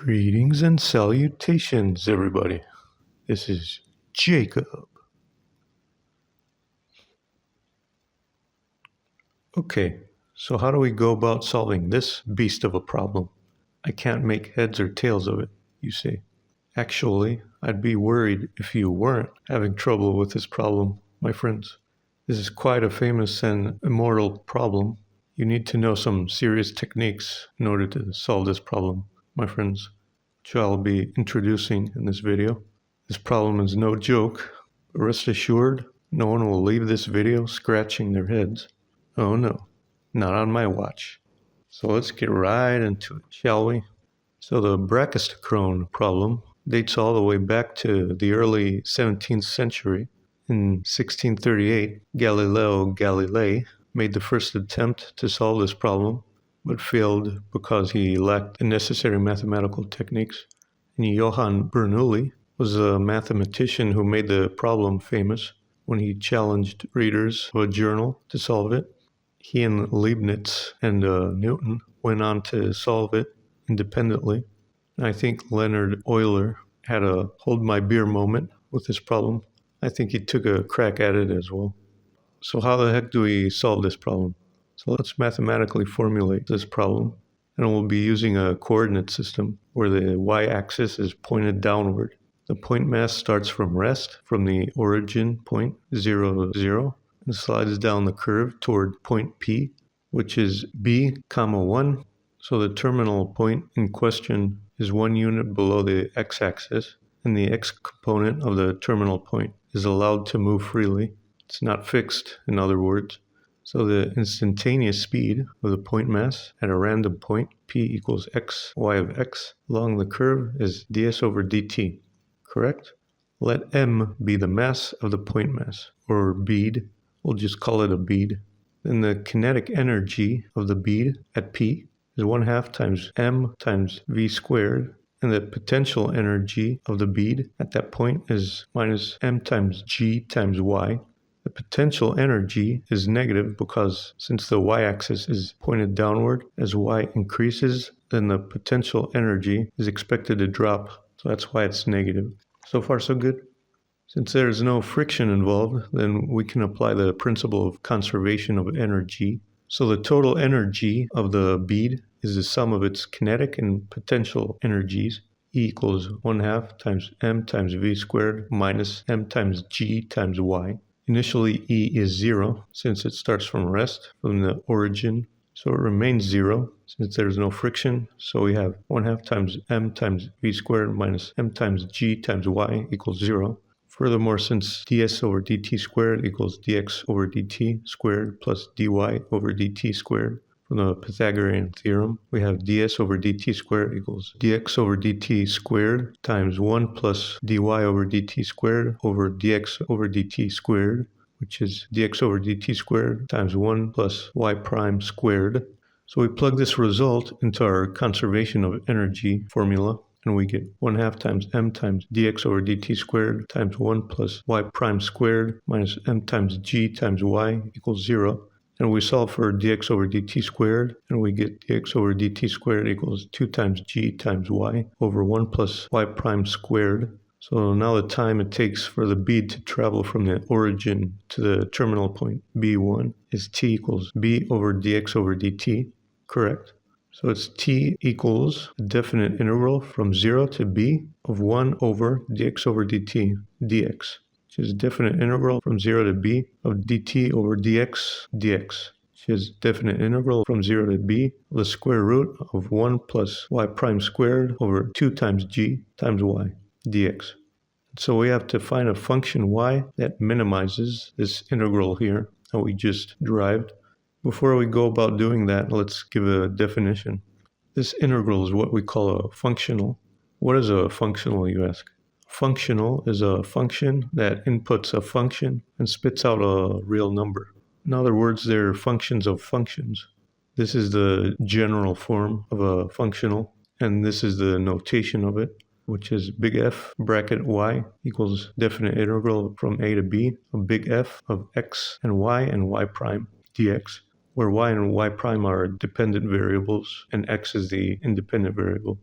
Greetings and salutations, everybody. This is Jacob. Okay, so how do we go about solving this beast of a problem? I can't make heads or tails of it, you say. Actually, I'd be worried if you weren't having trouble with this problem, my friends. This is quite a famous and immortal problem. You need to know some serious techniques in order to solve this problem, my friends, which I'll be introducing in this video. This problem is no joke, but rest assured, no one will leave this video scratching their heads. Oh no, not on my watch. So let's get right into it, shall we? So the Brachistochrone problem dates all the way back to the early 17th century. In 1638, Galileo Galilei made the first attempt to solve this problem, but failed because he lacked the necessary mathematical techniques. And Johann Bernoulli was a mathematician who made the problem famous when he challenged readers of a journal to solve it. He and Leibniz and Newton went on to solve it independently. And I think Leonard Euler had a hold my beer moment with this problem. I think he took a crack at it as well. So how the heck do we solve this problem? So let's mathematically formulate this problem. And we'll be using a coordinate system where the y-axis is pointed downward. The point mass starts from rest, from the origin point 0, 0, and slides down the curve toward point P, which is b, 1. So the terminal point in question is 1 unit below the x-axis, and the x component of the terminal point is allowed to move freely. It's not fixed, in other words. So the instantaneous speed of the point mass at a random point, p equals x, y of x, along the curve is ds over dt, correct? Let m be the mass of the point mass, or bead. We'll just call it a bead. Then the kinetic energy of the bead at p is 1/2 times m times v squared, and the potential energy of the bead at that point is minus m times g times y. The potential energy is negative because since the y-axis is pointed downward, as y increases, then the potential energy is expected to drop. So that's why it's negative. So far, so good. Since there is no friction involved, then we can apply the principle of conservation of energy. So the total energy of the bead is the sum of its kinetic and potential energies. E equals 1/2 times m times v squared minus m times g times y. Initially, E is 0 since it starts from rest, from the origin. So it remains 0 since there's no friction. So we have 1/2 times m times v squared minus m times g times y equals 0. Furthermore, since ds over dt squared equals dx over dt squared plus dy over dt squared, from the Pythagorean theorem, we have ds over dt squared equals dx over dt squared times 1 plus dy over dt squared over dx over dt squared, which is dx over dt squared times 1 plus y prime squared. So we plug this result into our conservation of energy formula, and we get 1/2 times m times dx over dt squared times 1 plus y prime squared minus m times g times y equals 0. And we solve for dx over dt squared, and we get dx over dt squared equals 2 times g times y over 1 plus y prime squared. So now the time it takes for the bead to travel from the origin to the terminal point, b1, is t equals b over dx over dt, correct? So it's t equals a definite integral from 0 to b of 1 over dx over dt, dx. Which is definite integral from 0 to b of dt over dx, dx. Which is definite integral from 0 to b of the square root of 1 plus y prime squared over 2 times g times y, dx. So we have to find a function y that minimizes this integral here that we just derived. Before we go about doing that, let's give a definition. This integral is what we call a functional. What is a functional, you ask? Functional is a function that inputs a function and spits out a real number. In other words, they're functions of functions. This is the general form of a functional, and this is the notation of it, which is big F bracket y equals definite integral from a to b of big F of x and y prime dx, where y and y prime are dependent variables and x is the independent variable.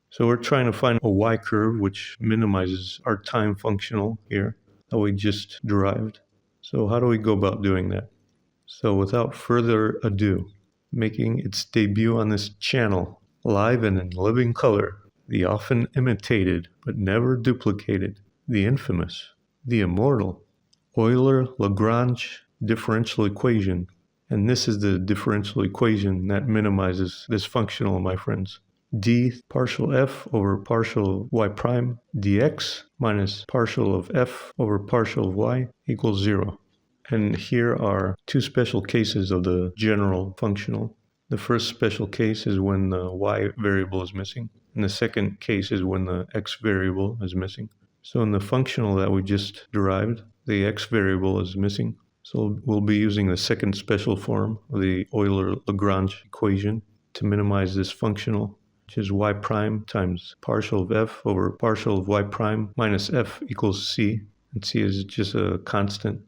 So we're trying to find a y curve which minimizes our time functional here that we just derived. So how do we go about doing that? So without further ado, making its debut on this channel, live and in living color, the often imitated but never duplicated, the infamous, the immortal, Euler-Lagrange differential equation. And this is the differential equation that minimizes this functional, my friends. D partial f over partial y prime dx minus partial of f over partial of y equals 0. And here are two special cases of the general functional. The first special case is when the y variable is missing, and the second case is when the x variable is missing. So in the functional that we just derived, the x variable is missing. So we'll be using the second special form of the Euler-Lagrange equation to minimize this functional, which is y prime times partial of f over partial of y prime minus f equals c, and c is just a constant.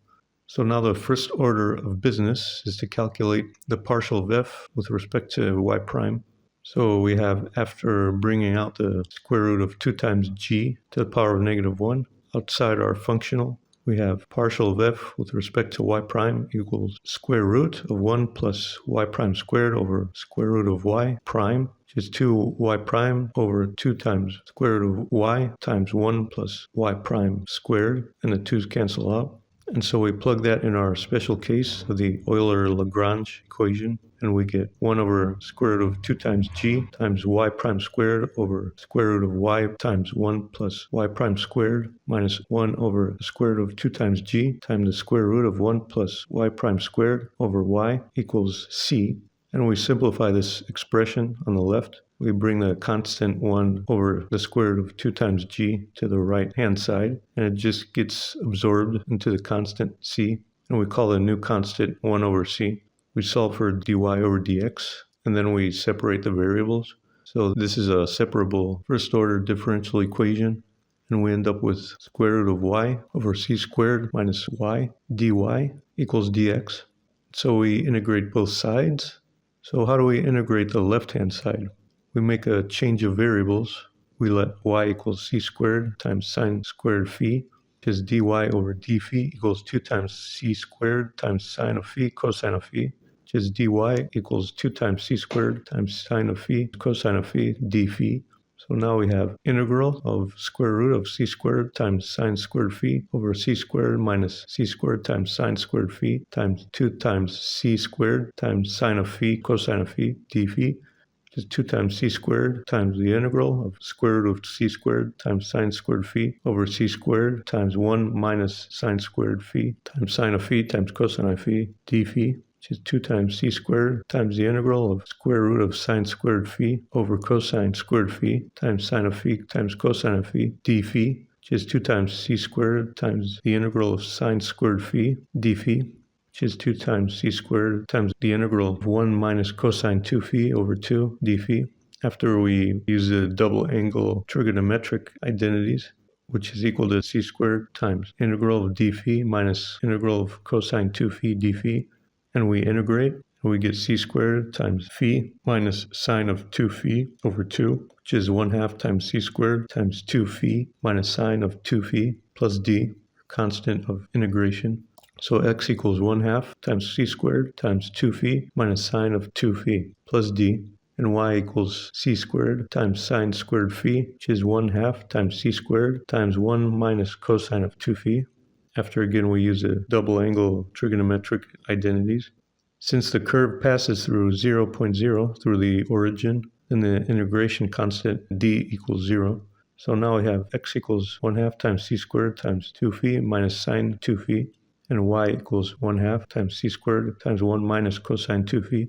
So now the first order of business is to calculate the partial of f with respect to y prime. So we have, after bringing out the square root of 2 times g to the power of negative 1, outside our functional, we have partial of f with respect to y prime equals square root of 1 plus y prime squared over square root of y prime, which is 2y prime over 2 times square root of y times 1 plus y prime squared, and the 2's cancel out. And so we plug that in our special case of the Euler-Lagrange equation, and we get 1 over square root of 2 times g times y prime squared over square root of y times 1 plus y prime squared minus 1 over the square root of 2 times g times the square root of 1 plus y prime squared over y equals c. And we simplify this expression on the left. We bring the constant 1 over the square root of 2 times g to the right-hand side, and it just gets absorbed into the constant c, and we call the new constant 1 over c. We solve for dy over dx, and then we separate the variables. So this is a separable first-order differential equation, and we end up with square root of y over c squared minus y dy equals dx. So we integrate both sides. So how do we integrate the left-hand side? We make a change of variables. We let y equals c squared times sine squared phi, which is dy over d phi equals 2 times c squared times sine of phi cosine of phi, which is dy equals 2 times c squared times sine of phi cosine of phi d phi. So now we have integral of square root of c squared times sine squared phi over c squared minus c squared times sine squared phi times 2 times c squared times sine of phi cosine of phi d phi, which is 2 times c squared times the integral of square root of c squared times sine squared phi over c squared times 1 minus sine squared phi times sine of phi times cosine of phi d phi, which is 2 times c squared times the integral of square root of sine squared phi over cosine squared phi times sine of phi times cosine of phi d phi, which is 2 times c squared times the integral of sine squared phi d phi, which is 2 times c squared times the integral of 1 minus cosine 2 phi over 2 d phi, after we use the double angle trigonometric identities, which is equal to c squared times integral of d phi minus integral of cosine 2 phi d phi. And we integrate, and we get c squared times phi minus sine of 2 phi over 2, which is 1/2 times c squared times 2 phi minus sine of 2 phi plus d, constant of integration. So x equals 1/2 times c squared times 2 phi minus sine of 2 phi plus d, and y equals c squared times sine squared phi, which is 1/2 times c squared times 1 minus cosine of 2 phi. After again we use the double angle trigonometric identities. Since the curve passes through 0.0 through the origin, then the integration constant d equals 0. So now we have x equals 1/2 times c squared times 2 phi minus sine 2 phi, and y equals 1/2 times c squared times 1 minus cosine 2 phi.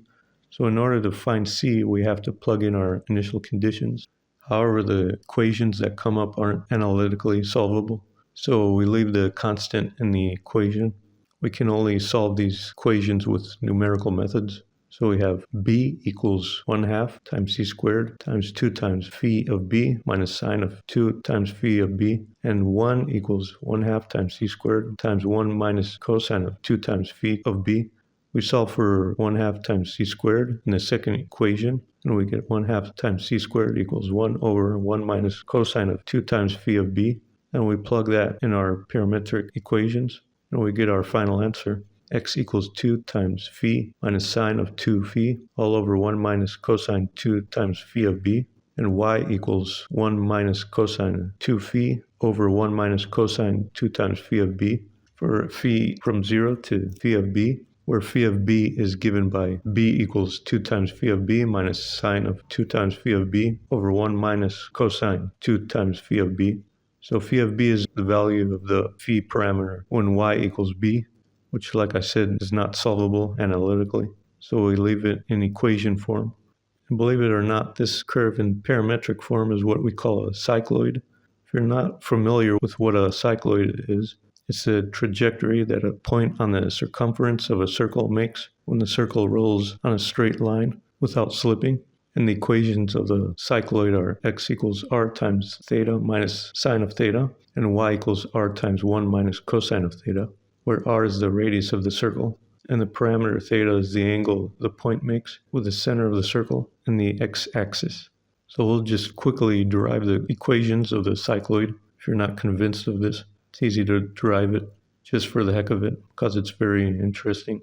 So in order to find c, we have to plug in our initial conditions. However, the equations that come up aren't analytically solvable. So we leave the constant in the equation. We can only solve these equations with numerical methods. So we have b equals 1/2 times c squared times 2 times phi of b minus sine of 2 times phi of b, and 1 equals 1/2 times c squared times 1 minus cosine of 2 times phi of b. We solve for 1/2 times c squared in the second equation. and we get 1/2 times c squared equals 1 over 1 minus cosine of 2 times phi of b. And we plug that in our parametric equations, and we get our final answer. X equals 2 times phi minus sine of 2 phi all over 1 minus cosine 2 times phi of b. And y equals 1 minus cosine 2 phi over 1 minus cosine 2 times phi of b for phi from 0 to phi of b, where phi of b is given by b equals 2 times phi of b minus sine of 2 times phi of b over 1 minus cosine 2 times phi of b. So phi of b is the value of the phi parameter when y equals b, which, like I said, is not solvable analytically. So we leave it in equation form. And believe it or not, this curve in parametric form is what we call a cycloid. If you're not familiar with what a cycloid is, it's a trajectory that a point on the circumference of a circle makes when the circle rolls on a straight line without slipping. And the equations of the cycloid are x equals r times theta minus sine of theta, and y equals r times 1 minus cosine of theta, where r is the radius of the circle, and the parameter theta is the angle the point makes with the center of the circle and the x-axis. So we'll just quickly derive the equations of the cycloid. If you're not convinced of this, it's easy to derive it just for the heck of it because it's very interesting.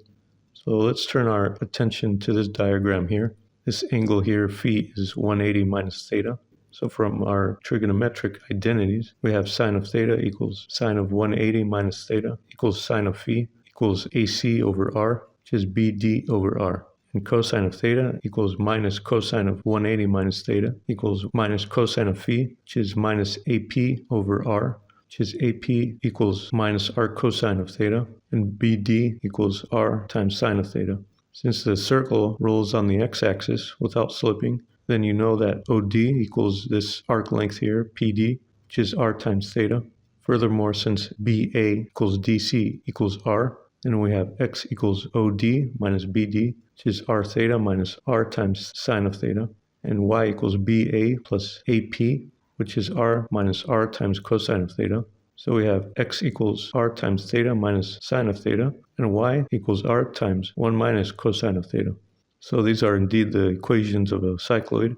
So let's turn our attention to this diagram here. This angle here, phi, is 180 minus theta. So from our trigonometric identities, we have sine of theta equals sine of 180 minus theta equals sine of phi equals AC over R, which is BD over R. And cosine of theta equals minus cosine of 180 minus theta equals minus cosine of phi, which is minus AP over R, which is AP equals minus R cosine of theta, and BD equals R times sine of theta. Since the circle rolls on the x-axis without slipping, then you know that OD equals this arc length here, PD, which is R times theta. Furthermore, since BA equals DC equals R, then we have x equals OD minus BD, which is R theta minus R times sine of theta, and y equals BA plus AP, which is R minus R times cosine of theta. So we have x equals R times theta minus sine of theta, and y equals R times 1 minus cosine of theta. So these are indeed the equations of a cycloid.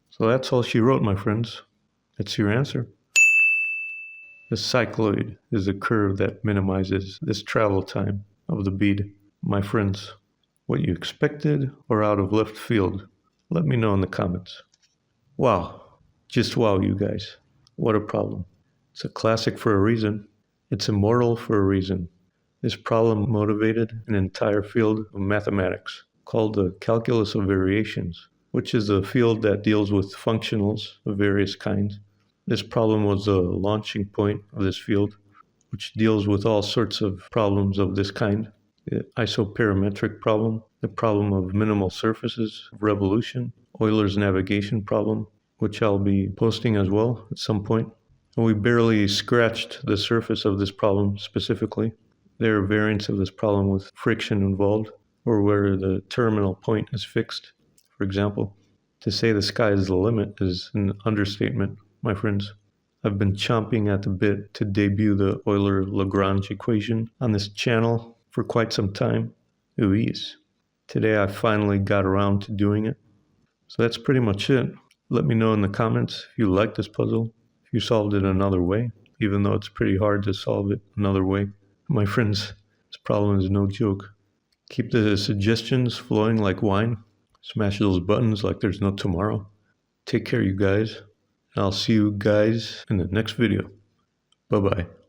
So that's all she wrote, my friends. That's your answer. The cycloid is a curve that minimizes this travel time of the bead. My friends, what you expected or out of left field? Let me know in the comments. Wow, just wow, you guys. What a problem. It's a classic for a reason. It's immortal for a reason. This problem motivated an entire field of mathematics called the calculus of variations, which is a field that deals with functionals of various kinds. This problem was the launching point of this field, which deals with all sorts of problems of this kind. The isoperimetric problem, the problem of minimal surfaces of revolution, Euler's navigation problem, which I'll be posting as well at some point. And we barely scratched the surface of this problem specifically. There are variants of this problem with friction involved, or where the terminal point is fixed. For example, to say the sky is the limit is an understatement, my friends. I've been chomping at the bit to debut the Euler-Lagrange equation on this channel for quite some time. Ooh-ees. Today I finally got around to doing it. So that's pretty much it. Let me know in the comments if you like this puzzle, if you solved it another way, even though it's pretty hard to solve it another way. My friends, this problem is no joke. Keep the suggestions flowing like wine. Smash those buttons like there's no tomorrow. Take care, you guys. And I'll see you guys in the next video. Bye-bye.